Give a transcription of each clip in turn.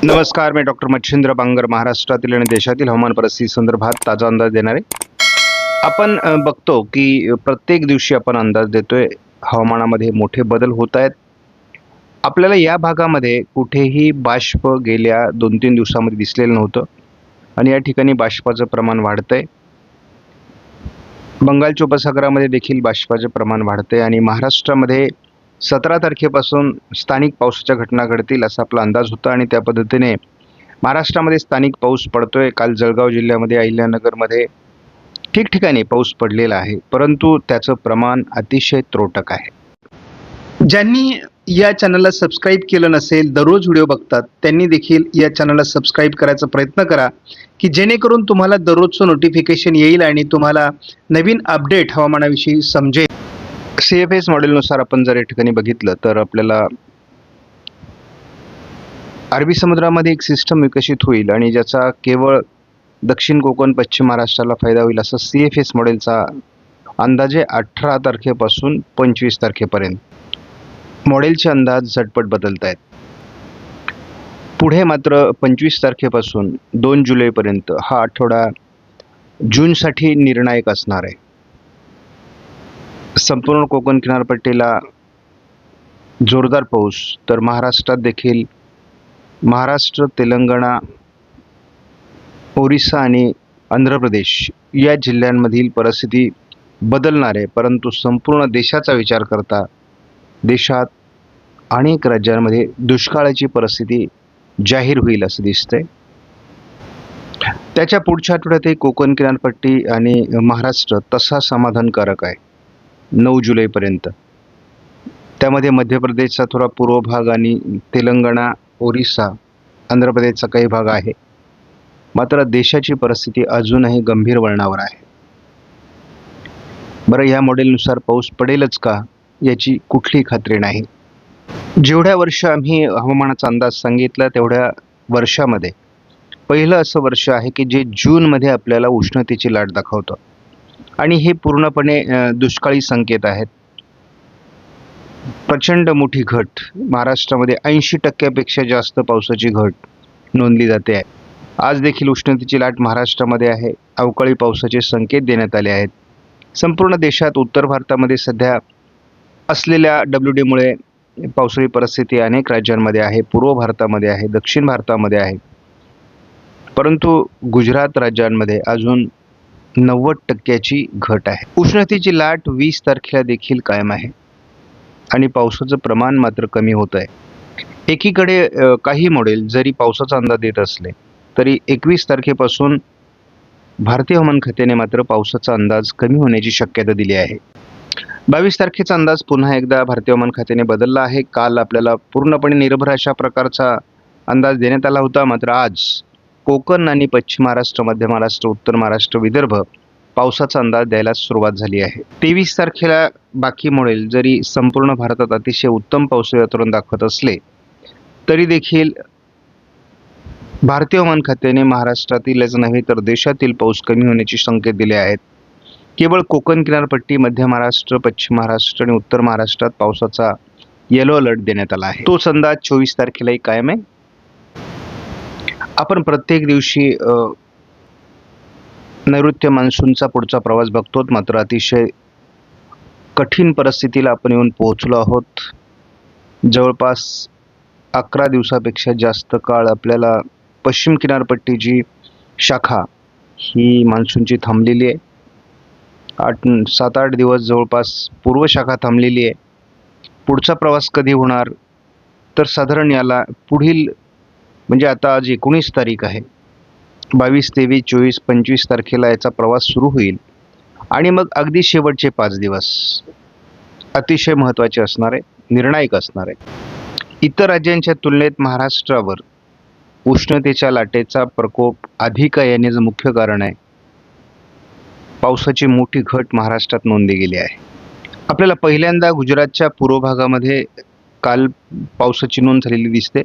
नमस्कार, मी डॉक्टर मच्छिंद्र बांगर महाराष्ट्रातील आणि देशातील हवामान परिस्थिती संदर्भात ताजा अंदाज देणार आहे. आपण बघतो की प्रत्येक दिवशी आपण अंदाज देतोय, हवामानामध्ये मोठे बदल होत आहेत. आपल्याला या भागामध्ये कुठेही बाष्प गेल्या 2-3 दिवसामध्ये दिसलेलं नव्हतं आणि या ठिकाणी बाष्पाचं प्रमाण वाढतंय. बंगालच्या उपसागरामध्ये देखील बाष्पाचे प्रमाण वाढतंय आणि महाराष्ट्रामध्ये 17 तारखेपासून स्थानिक पावसाच्या घटना घडतील असा आपला अंदाज होता आणि त्या पद्धतीने महाराष्ट्रामध्ये स्थानिक पाऊस पडतोय. काल जळगाव जिल्ह्यामध्ये, अहिल्यानगरमध्ये ठिकठिकाणी पाऊस पडलेला आहे, परंतु त्याचं प्रमाण अतिशय त्रोटक आहे. ज्यांनी या चॅनलला सबस्क्राईब केलं नसेल, दररोज व्हिडिओ बघतात, त्यांनी देखील या चॅनलला सबस्क्राईब करायचा प्रयत्न करा की जेणेकरून तुम्हाला दररोजचं नोटिफिकेशन येईल आणि तुम्हाला नवीन अपडेट हवामानाविषयी समजेल. CFS मॉडेलनुसार आपण जर या ठिकाणी बघितलं तर आपल्याला अरबी समुद्रामध्ये एक सिस्टम विकसित होईल आणि ज्याचा केवळ दक्षिण कोकण, पश्चिम महाराष्ट्राला फायदा होईल असं CFS मॉडेलचा अंदाजे 18 तारखेपासून 25 तारखेपर्यंत. मॉडेलचे अंदाज झटपट बदलत आहेत. पुढे मात्र 25 तारखेपासून 2 जुलैपर्यंत हा आठवडा जूनसाठी निर्णायक असणार आहे. संपूर्ण कोकण किनारपट्टीला जोरदार पाऊस, तर महाराष्ट्रात देखील महाराष्ट्र, तेलंगणा, ओरिसा आणि आंध्र प्रदेश या जिल्ह्यांमधील परिस्थिती बदलणार आहे. परंतु संपूर्ण देशाचा विचार करता देशात अनेक राज्यांमध्ये दुष्काळाची परिस्थिती जाहीर होईल असं दिसतंय. त्याच्या पुढच्या आठवड्यातही कोकण किनारपट्टी आणि महाराष्ट्र तसा समाधानकारक आहे 9 जुलैपर्यंत. त्यामध्ये मध्य प्रदेशचा थोडा पूर्व भाग आणि तेलंगणा, ओरिसा, आंध्र प्रदेशचा काही भाग आहे. मात्र देशाची परिस्थिती अजूनही गंभीर वळणावर आहे. बरं, या मॉडेलनुसार पाऊस पडेलच का याची कुठली खात्री नाही. जेवढ्या वर्ष आम्ही हवामानाचा अंदाज सांगितला तेवढ्या वर्षामध्ये पहिलं असं वर्ष आहे की जे जूनमध्ये आपल्याला उष्णतेची लाट दाखवतं आणि हे पूर्णपणे दुष्काळी संकेत आहेत. प्रचंड मोठी घट महाराष्ट्रामध्ये 80% जास्त पावसाची घट नोंदली जाते आहे. आज देखील उष्णतेची लाट महाराष्ट्रामध्ये आहे. अवकाळी पावसाचे संकेत देण्यात आले आहेत. संपूर्ण देशात उत्तर भारतामध्ये सध्या असलेल्या WD मुळे पावसाळी परिस्थिती अनेक राज्यांमध्ये आहे. पूर्व भारतामध्ये आहे, दक्षिण भारतामध्ये आहे, परंतु गुजरात राज्यांमध्ये अजून 90% घट आहे. उष्णतेची लाट 20 तारखेला देखील कायम आहे आणि पावसाचं प्रमाण मात्र कमी होत आहे. एकीकडे काही मॉडेल जरी पावसाचा अंदाज देत असले तरी 21 तारखेपासून भारतीय हवामान खात्याने मात्र पावसाचा अंदाज कमी होण्याची शक्यता दिली आहे. 22 तारखेचा अंदाज पुन्हा एकदा भारतीय हवामान खात्याने बदलला आहे. काल आपल्याला पूर्णपणे निर्भर अशा प्रकारचा अंदाज देण्यात आला होता, मात्र आज कोकण आणि पश्चिम महाराष्ट्र, मध्य महाराष्ट्र, उत्तर महाराष्ट्र, विदर्भ पावसाचा अंदाज द्यायला सुरुवात झाली आहे. 23 तारखेला बाकी मॉडेल जरी संपूर्ण भारतात अतिशय उत्तम पावसाळी वातावरण दाखवत असले तरी देखील भारतीय हवामान खात्याने महाराष्ट्रातीलच नव्हे तर देशातील पाऊस कमी होण्याचे संकेत दिले आहेत. केवळ कोकण किनारपट्टी, मध्य महाराष्ट्र, पश्चिम महाराष्ट्र आणि उत्तर महाराष्ट्रात पावसाचा येलो अलर्ट देण्यात आला आहे. तोच अंदाज 24 तारखेलाही कायम आहे. आपण प्रत्येक दिवशी नैऋत्य मान्सूनचा पुढचा प्रवास बघतो, मात्र अतिशय कठीण परिस्थितीला आपण येऊन पोहोचलो आहोत. जवळपास 11 दिवसापेक्षा जास्त काळ आपल्याला पश्चिम किनारपट्टीची शाखा ही मान्सूनची थांबलेली आहे. 7-8 दिवस जवळपास पूर्व शाखा थांबलेली आहे. पुढचा प्रवास कधी होणार तर साधारण याला पुढील म्हणजे आता आज 19 तारीख आहे, 22, 23, 24, 25 तारखेला याचा प्रवास सुरू होईल आणि मग अगदी शेवटचे 5 दिवस अतिशय महत्त्वाचे असणार आहे, निर्णायक असणार आहे. इतर राज्यांच्या तुलनेत महाराष्ट्रावर उष्णतेच्या लाटेचा प्रकोप अधिक आहे. याचे मुख्य कारण आहे पावसाची मोठी घट महाराष्ट्रात नोंदली गेली आहे. आपल्याला पहिल्यांदा गुजरातच्या पूर्व भागामध्ये काल पावसाची नोंद झालेली दिसते,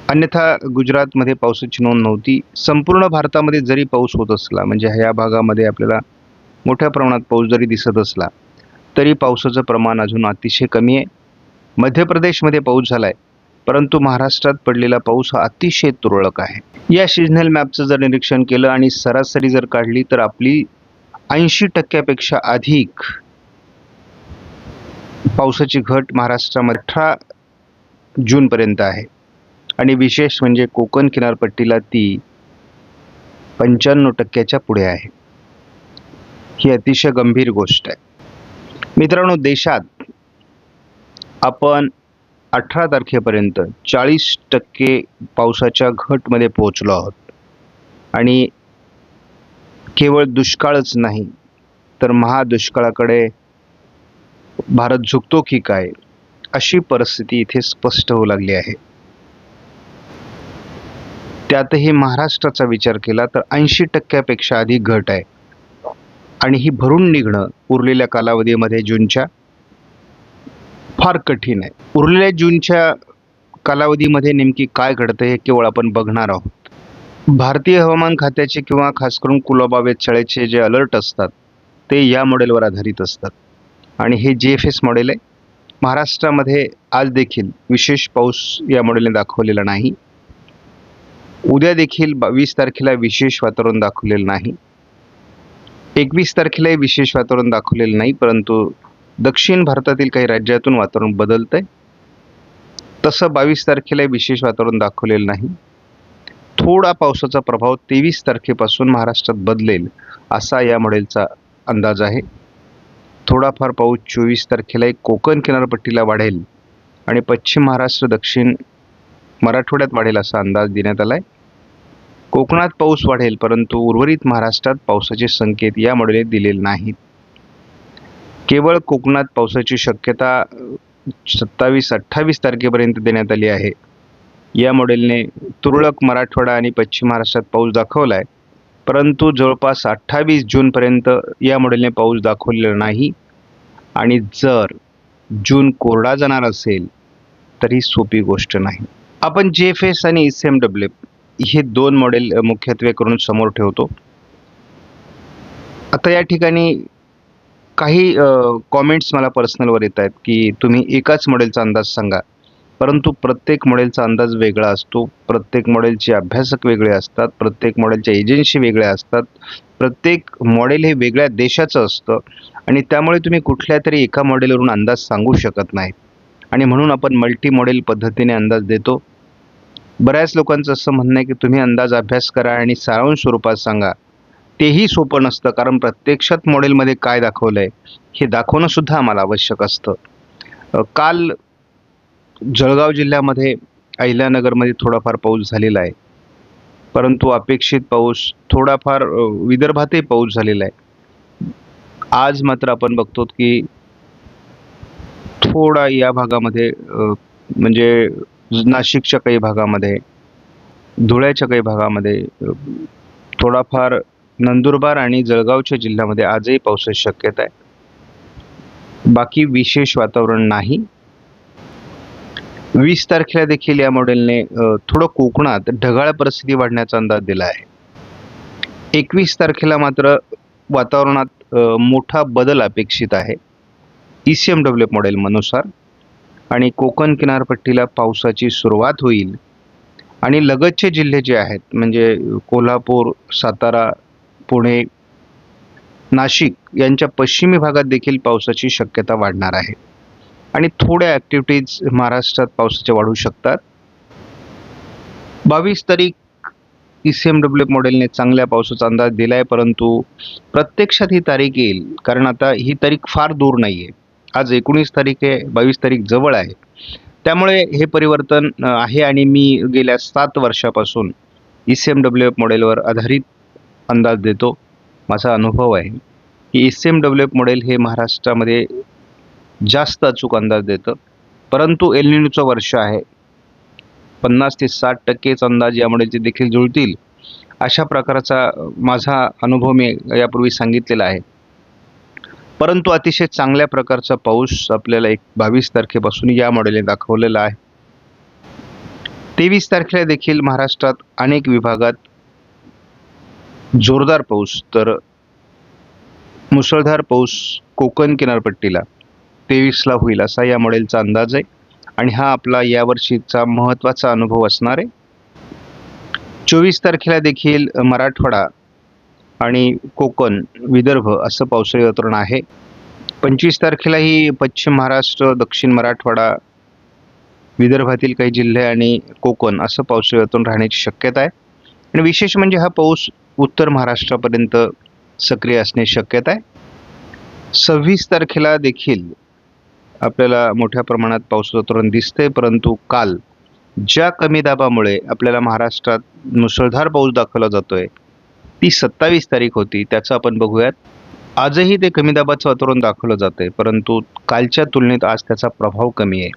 अन्यथा गुजरातमध्ये पावसाची नोंद नव्हती. संपूर्ण भारतामध्ये जरी पाऊस होत असला, म्हणजे ह्या भागामध्ये आपल्याला मोठ्या प्रमाणात पाऊस जरी दिसत असला तरी पावसाचं प्रमाण अजून अतिशय कमी आहे. मध्य प्रदेशमध्ये पाऊस झाला आहे, परंतु महाराष्ट्रात पडलेला पाऊस हा अतिशय तुरळक आहे. या सिजनल मॅपचं जर निरीक्षण केलं आणि सरासरी जर काढली तर आपली 80% अधिक पावसाची घट महाराष्ट्रामध्ये 18 जूनपर्यंत आहे आणि विशेष म्हणजे कोकण किनारपट्टीला ती 95% पुढे आहे. ही अतिशय गंभीर गोष्ट आहे. मित्रांनो, देशात आपण 18 तारखेपर्यंत 40% पावसाच्या घटमध्ये पोहोचलो आहोत आणि केवळ दुष्काळच नाही तर महादुष्काळाकडे भारत झुकतो की काय अशी परिस्थिती इथे स्पष्ट होऊ लागली आहे. त्यातही महाराष्ट्राचा विचार केला तर 80% अधिक घट आहे आणि ही भरून निघणं उरलेल्या कालावधीमध्ये जूनच्या फार कठीण आहे. उरलेल्या जूनच्या कालावधीमध्ये नेमकी काय घडतं हे केवळ आपण बघणार आहोत. भारतीय हवामान खात्याचे किंवा खास करून कुलाबा वेधशाळेचे जे अलर्ट असतात ते या मॉडेलवर आधारित असतात आणि हे GFS मॉडेल आहे. महाराष्ट्रामध्ये आज देखील विशेष पाऊस या मॉडेलने दाखवलेला नाही. उद्या देखील 22 तारखेला विशेष वातावरण दाखवलेलं नाही. 21 तारखेलाही विशेष वातावरण दाखवलेलं नाही, परंतु दक्षिण भारतातील काही राज्यातून वातावरण बदलतंय. तसं 22 तारखेला विशेष वातावरण दाखवलेलं नाही. थोडा पावसाचा प्रभाव 23 तारखेपासून महाराष्ट्रात बदलेल असा या मॉडेलचा अंदाज आहे. थोडाफार पाऊस 24 तारखेला कोकण किनारपट्टीला वाढेल आणि पश्चिम महाराष्ट्र दक्षिण मराठवाड्यात वाढेल असा अंदाज देण्यात आला आहे. कोकणात पाऊस वाढेल, परंतु उर्वरित महाराष्ट्रात पावसाचे संकेत या मॉडेलने दिलेले नाहीत. केवळ कोकणात पावसाची शक्यता 27-28 तारखेपर्यंत देण्यात आली आहे. या मॉडेलने तुरळक मराठवाडा आणि पश्चिम महाराष्ट्रात पाऊस दाखवला आहे, परंतु जवळपास 28 जूनपर्यंत या मॉडेलने पाऊस दाखवलेला नाही आणि जर जून कोरडा जाणार असेल तर ही सोपी गोष्ट नाही. आपण GFS आणि ECMW हे दोन मॉडेल मुख्यत्वे करून समोर ठेवतो. आता या ठिकाणी काही कॉमेंट्स मला पर्सनलवर येत आहेत की तुम्ही एकाच मॉडेलचा अंदाज सांगा, परंतु प्रत्येक मॉडेलचा अंदाज वेगळा असतो. प्रत्येक मॉडेलचे अभ्यासक वेगळे असतात, प्रत्येक मॉडेलच्या एजन्सी वेगळ्या असतात, प्रत्येक मॉडेल हे वेगळ्या देशाचं असतं आणि त्यामुळे तुम्ही कुठल्या तरी एका मॉडेलवरून अंदाज सांगू शकत नाही आणि म्हणून आपण मल्टी मॉडेल पद्धतीने अंदाज देतो. बऱ्याच लोकांचं असं म्हणणं आहे की तुम्ही अंदाज अभ्यास करा आणि सारांश स्वरूपात सांगा. तेही सोपं नसतं, कारण प्रत्यक्षात मॉडेलमध्ये काय दाखवलं आहे हे दाखवणं सुद्धा आम्हाला आवश्यक असतं. काल जळगाव जिल्ह्यामध्ये अहिल्यानगरमध्ये थोडाफार पाऊस झालेला आहे, परंतु अपेक्षित पाऊस थोडाफार विदर्भातही पाऊस झालेला आहे. आज मात्र आपण बघतो की थोडा या भागामध्ये म्हणजे नाशिकच्या काही भागामध्ये, धुळ्याच्या काही भागामध्ये, थोडाफार नंदुरबार आणि जळगावच्या जिल्ह्यामध्ये आजही पावसाची शक्यता आहे. बाकी विशेष वातावरण नाही. 20 तारखेला देखील या मॉडेलने थोडं कोकणात ढगाळ परिस्थिती वाढण्याचा अंदाज दिला आहे. 21 तारखेला मात्र वातावरणात मोठा बदल अपेक्षित आहे ECMW मॉडेलनुसार आणि कोकण किनारपट्टीला पावसाची सुरुवात होईल आणि लगतचे जिल्हे जे आहेत म्हणजे कोल्हापूर, सातारा, पुणे, नाशिक यांच्या पश्चिमी भागात देखील पावसाची शक्यता वाढणार आहे आणि थोड्या ॲक्टिव्हिटीज महाराष्ट्रात पावसाच्या वाढू शकतात. 22 तारीख ECMW मॉडेलने चांगल्या पावसाचा अंदाज दिला आहे, परंतु प्रत्यक्षात ही तारीख येईल, कारण आता ही तारीख फार दूर नाही आहे. आज 19 तारीख आहे, 22 तारीख जवळ आहे. त्यामुळे हे परिवर्तन आहे आणि मी गेल्या 7 वर्षापासून ECMW मॉडेलवर आधारित अंदाज देतो. माझा अनुभव आहे की ECMW मॉडेल हे महाराष्ट्रामध्ये जास्त अचूक अंदाज देतं, परंतु एल निनोचं वर्ष आहे. 50 ते 60% अंदाज या मॉडेलचे देखील जुळतील अशा प्रकारचा माझा अनुभव मी यापूर्वी सांगितलेला आहे. परंतु अतिशय चांगल्या प्रकारचा पाऊस आपल्याला 22 तारखेपासून या मॉडेलने दाखवलेला आहे. 23 तारखेला देखील महाराष्ट्रात अनेक विभागात जोरदार पाऊस, तर मुसळधार पाऊस कोकण किनारपट्टीला 23ला होईल असा या मॉडेलचा अंदाज आहे आणि हा आपला यावर्षीचा महत्त्वाचा अनुभव असणार आहे. 24 तारखेला देखील मराठवाडा आणि कोकण, विदर्भ असं पावसाळी वातावरण आहे. 25 तारखेलाही पश्चिम महाराष्ट्र, दक्षिण मराठवाडा, विदर्भातील काही जिल्हे आणि कोकण असं पावसाळी वातावरण राहण्याची शक्यता आहे. आणि विशेष म्हणजे हा पाऊस उत्तर महाराष्ट्रापर्यंत सक्रिय असण्याची शक्यता आहे. 26 तारखेला देखील आपल्याला मोठ्या प्रमाणात पावसाचं वातावरण दिसतंय, परंतु काल ज्या कमी दाबामुळे आपल्याला महाराष्ट्रात मुसळधार पाऊस दाखवला जातोय, ती 27 तारीख होती. त्याचं आपण बघूयात. आजही ते कमी दाबाचं वातावरण दाखवलं जातंय, परंतु कालच्या तुलनेत आज त्याचा प्रभाव कमी आहे.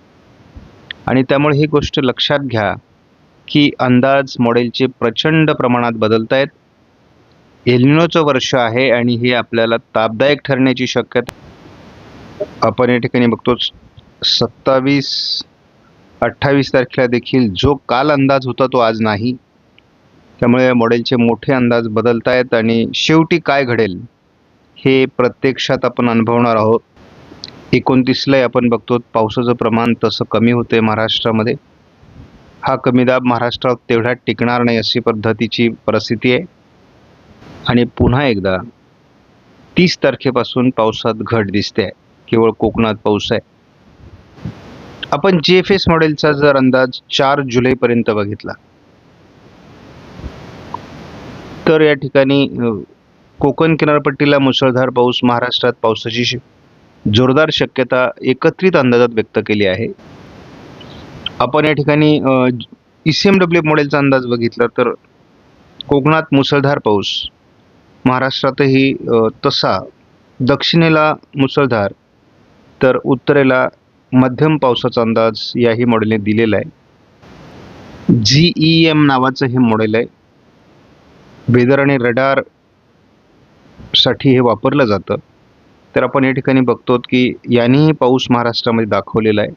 आणि त्यामुळे ही गोष्ट लक्षात घ्या की अंदाज मॉडेलचे प्रचंड प्रमाणात बदलत आहेत. एल्निनोचं वर्ष आहे आणि हे आपल्याला तापदायक ठरण्याची शक्यता आपण या ठिकाणी बघतोच. 27-28 तारखेला देखील जो काल अंदाज होता तो आज नाही. त्यामुळे मॉडेलचे मोठे अंदाज बदलत आहेत आणि शेवटी काय घडेल हे प्रत्यक्षात आपण अनुभवणार आहोत. 29ला आपण बघतो पावसाचं प्रमाण तसं कमी होते महाराष्ट्रामध्ये. हा कमी दाब महाराष्ट्रात तेवढा टिकणार नाही अशी पद्धतीची परिस्थिती आहे. आणि पुन्हा एकदा 30 तारखेपासून पावसात घट दिसते. केवळ कोकणात पाऊस आहे. आपण GFS मॉडेलचा जर अंदाज 4 जुलैपर्यंत बघितला तर या ठिकाणी कोकण किनारपट्टीला मुसळधार पाऊस, महाराष्ट्रात पावसाची जोरदार शक्यता एकत्रित अंदाजात व्यक्त केली आहे. आपण या ठिकाणी ECMW मॉडेलचा अंदाज बघितला तर कोकणात मुसळधार पाऊस, महाराष्ट्रातही तसा, दक्षिणेला मुसळधार तर उत्तरेला मध्यम पावसाचा अंदाज याही मॉडेलने दिलेला आहे. GEM नावाचं हे मॉडेल आहे. वेदर आणि रडार साठी हे वापरलं जातं. तर आपण या ठिकाणी बघतो की यानेही पाऊस महाराष्ट्रामध्ये दाखवलेला आहे.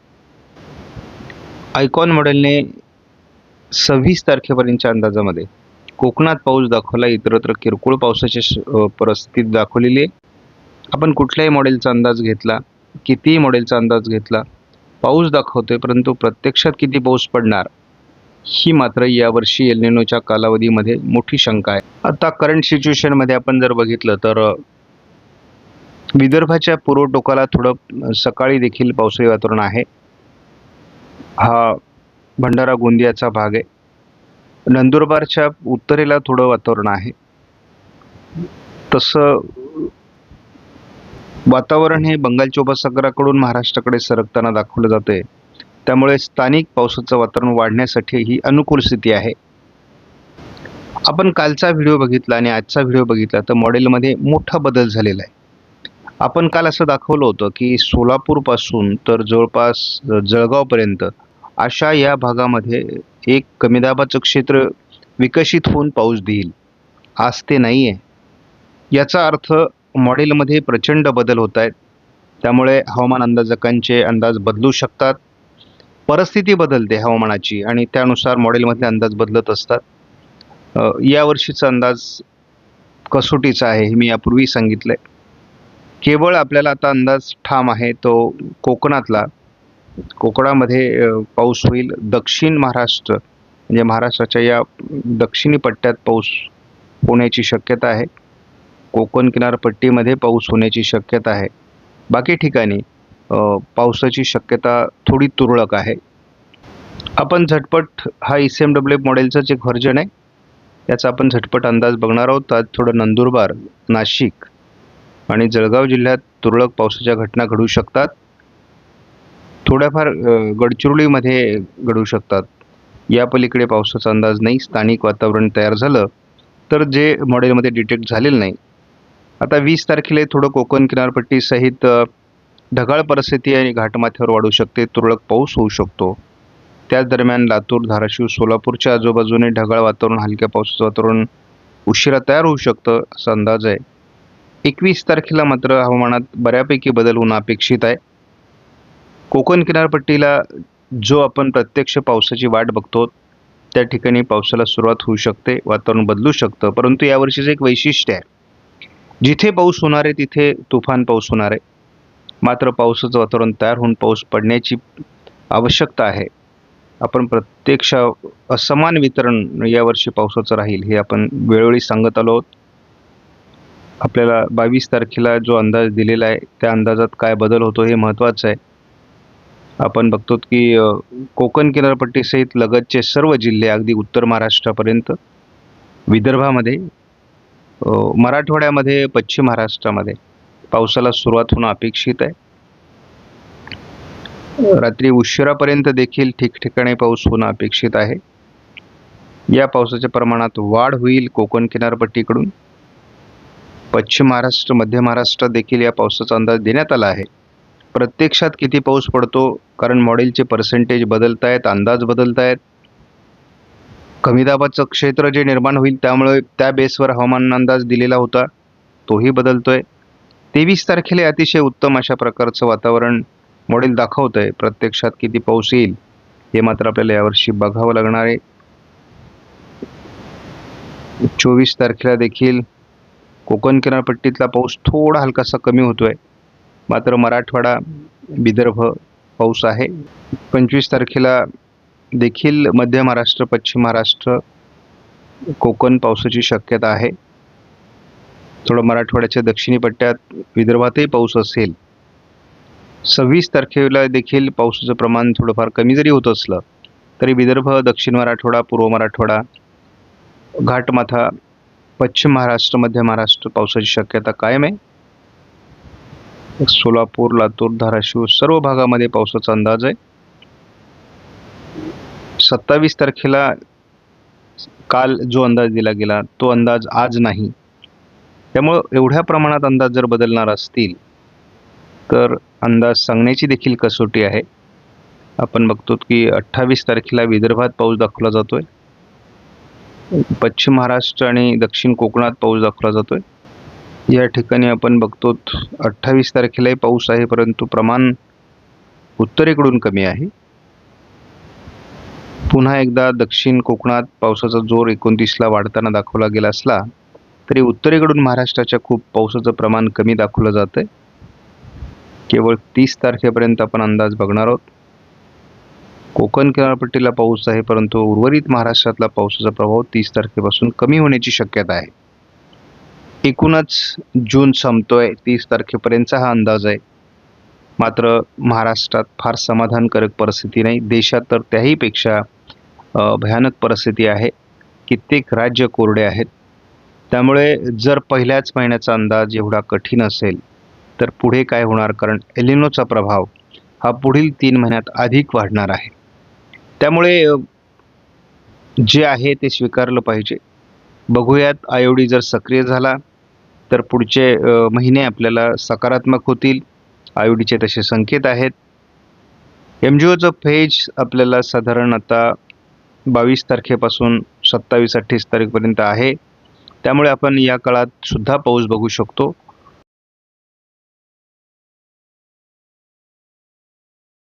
आयकॉन मॉडेलने 26 तारखेपर्यंतच्या अंदाजामध्ये कोकणात पाऊस दाखवला, इतरत्र किरकोळ पावसाची परिस्थिती दाखवलेली आहे. आपण कुठल्याही मॉडेलचा अंदाज घेतला, कितीही मॉडेलचा अंदाज घेतला, पाऊस दाखवतोय, परंतु प्रत्यक्षात किती पाऊस पडणार ही मात्र यावर्षी एल्निनोच्या कालावधीमध्ये मोठी शंका आहे. आता करंट सिच्युएशनमध्ये आपण जर बघितलं तर विदर्भाच्या पूर्व टोकाला थोडं सकाळी देखील पावसाळी वातावरण आहे. हा भंडारा गोंदियाचा भाग आहे. नंदुरबारच्या उत्तरेला थोडं वातावरण आहे. तसं वातावरण हे बंगालच्या उपसागराकडून महाराष्ट्राकडे सरकताना दाखवलं जाते. त्यामुळे स्थानिक पावसाचं वातावरण वाढण्यासाठी ही अनुकूल स्थिती आहे. आपण कालचा व्हिडिओ बघितला आणि आजचा व्हिडिओ बघितला तर मॉडेलमध्ये मोठा बदल झालेला आहे. आपण काल असं दाखवलं होतं की सोलापूरपासून तर जवळपास जळगावपर्यंत अशा या भागामध्ये एक कमी दाबाचं क्षेत्र विकसित होऊन पाऊस देईल. आज ते नाही आहे. याचा अर्थ मॉडेलमध्ये प्रचंड बदल होत आहेत. त्यामुळे हवामान अंदाजकांचे अंदाज बदलू शकतात. परिस्थिती बदलते हवामानाची आणि त्यानुसार मॉडेलमधले अंदाज बदलत असतात. यावर्षीचा अंदाज कसोटीचा आहे हे मी यापूर्वी सांगितलं आहे. केवळ आपल्याला आता अंदाज ठाम आहे तो कोकणातला. कोकणामध्ये पाऊस होईल. दक्षिण महाराष्ट्र म्हणजे महाराष्ट्राच्या या दक्षिणी पट्ट्यात पाऊस होण्याची शक्यता आहे. कोकण किनारपट्टीमध्ये पाऊस होण्याची शक्यता आहे. बाकी ठिकाणी पावसाची शक्यता थोडी तुरळक आहे. आपण झटपट हा ECMW मॉडेलचाच एक व्हर्जन आहे, याचा आपण झटपट अंदाज बघणार आहोत. आज थोडं नंदुरबार, नाशिक आणि जळगाव जिल्ह्यात तुरळक पावसाच्या घटना घडू शकतात. थोड्याफार गडचिरोलीमध्ये घडू शकतात. या पलीकडे पावसाचा अंदाज नाही. स्थानिक वातावरण तयार झालं तर जे मॉडेलमध्ये डिटेक्ट झालेलं नाही. आता 20 तारखेला थोडं कोकण किनारपट्टी सहित ढगाळ परिस्थिती आणि घाटमाथ्यावर वाढू शकते. तुरळक पाऊस होऊ शकतो. त्याच दरम्यान लातूर, धाराशिव, सोलापूरच्या आजूबाजूने ढगाळ वातावरण, हलक्या पावसाचं वातावरण उशिरा तयार होऊ शकतं असा अंदाज आहे. 21 तारखेला मात्र हवामानात बऱ्यापैकी बदल होणं अपेक्षित आहे. कोकण किनारपट्टीला जो आपण प्रत्यक्ष पावसाची वाट बघतो त्या ठिकाणी पावसाला सुरुवात होऊ शकते, वातावरण बदलू शकतं. परंतु यावर्षीचं एक वैशिष्ट्य आहे, जिथे पाऊस होणार आहे तिथे तुफान पाऊस होणार आहे. मात्र पावसाचं वातावरण तयार होऊन पाऊस पडण्याची आवश्यकता आहे. आपण प्रत्यक्ष असमान वितरण यावर्षी पावसाचं राहील हे आपण वेळोवेळी सांगत आलो आहोत. आपल्याला 22 तारखेला जो अंदाज दिलेला आहे त्या अंदाजात काय बदल होतो हे महत्त्वाचं आहे. आपण बघतो की कोकण किनारपट्टीसहित लगतचे सर्व जिल्हे अगदी उत्तर महाराष्ट्रापर्यंत, विदर्भामध्ये, मराठवाड्यामध्ये, पश्चिम महाराष्ट्रामध्ये पावसाला सुरुवात होणं अपेक्षित आहे. रात्री उशिरापर्यंत देखील ठिकठिकाणी पाऊस होणं अपेक्षित आहे. या पावसाच्या प्रमाणात वाढ होईल कोकण किनारपट्टीकडून. पश्चिम महाराष्ट्र, मध्य महाराष्ट्रात देखील या पावसाचा अंदाज देण्यात आला आहे. प्रत्यक्षात किती पाऊस पडतो, कारण मॉडेलचे पर्सेंटेज बदलत आहेत, अंदाज बदलत आहेत. कमी दाबाचं क्षेत्र जे निर्माण होईल त्यामुळे त्या बेसवर हवामान अंदाज दिलेला होता तोही बदलतोय. 23 तारखेला अतिशय उत्तम अशा प्रकारचं वातावरण मॉडेल दाखवत आहे. प्रत्यक्षात किती पाऊस येईल हे मात्र आपल्याला यावर्षी बघावं लागणार आहे. 24 तारखेला देखील कोकण किनारपट्टीतला पाऊस थोडा हलकासा कमी होतोय, मात्र मराठवाडा, विदर्भ पाऊस आहे. 25 तारखेला देखील मध्य महाराष्ट्र, पश्चिम महाराष्ट्र, कोकण पावसाची शक्यता आहे. थोडं मराठवाड्याच्या दक्षिणी पट्ट्यात, विदर्भातही पाऊस असेल. 26 तारखेला देखील पावसाचं प्रमाण थोडंफार कमी जरी होत असलं तरी विदर्भ, दक्षिण मराठवाडा, पूर्व मराठवाडा, घाटमाथा, पश्चिम महाराष्ट्र, मध्य महाराष्ट्र पावसाची शक्यता कायम आहे. सोलापूर, लातूर, धाराशिव सर्व भागामध्ये पावसाचा अंदाज आहे. 27 तारखेला काल जो अंदाज दिला गेला तो अंदाज आज नाही. त्यामुळं एवढ्या प्रमाणात अंदाज जर बदलणार असतील तर अंदाज सांगण्याची देखील कसोटी आहे. आपण बघतो की 28 तारखेला विदर्भात पाऊस दाखवला जातोय, पश्चिम महाराष्ट्र आणि दक्षिण कोकणात पाऊस दाखवला जातोय. या ठिकाणी आपण बघतो 28 तारखेलाही पाऊस आहे, परंतु प्रमाण उत्तरेकडून कमी आहे. पुन्हा एकदा दक्षिण कोकणात पावसाचा जोर 29ला वाढताना दाखवला गेला असला तरी उत्तरेकडून महाराष्ट्राच्या खूप पावसाचं प्रमाण कमी दाखवलं जातंय. केवळ 30 तारखेपर्यंत आपण अंदाज बघणार आहोत. कोकण किनारपट्टीला पाऊस आहे, परंतु उर्वरित महाराष्ट्रातला पावसाचा प्रभाव 30 तारखेपासून कमी होण्याची शक्यता आहे. एकूणच जून संपतोय, 30 तारखेपर्यंतचा हा अंदाज आहे. मात्र महाराष्ट्रात फार समाधानकारक परिस्थिती नाही. देशात तर त्याहीपेक्षा भयानक परिस्थिती आहे. कित्येक राज्य कोरडे आहेत. त्यामुळे जर पहिल्याच महिन्याचा अंदाज एवढा कठीण असेल तर पुढे काय होणार, कारण एलिनोचा प्रभाव हा पुढील 3 महिन्यात अधिक वाढणार आहे. त्यामुळे जे आहे ते स्वीकारलं पाहिजे. बघूयात, आयोडी जर सक्रिय झाला तर पुढचे महिने आपल्याला सकारात्मक होतील. आयोडीचे तसे संकेत आहेत. MGOचं फेज आपल्याला साधारण आता 22 तारखेपासून 27-28 तारखेपर्यंत आहे. त्यामुळे आपण या काळात सुद्धा पाऊस बघू शकतो.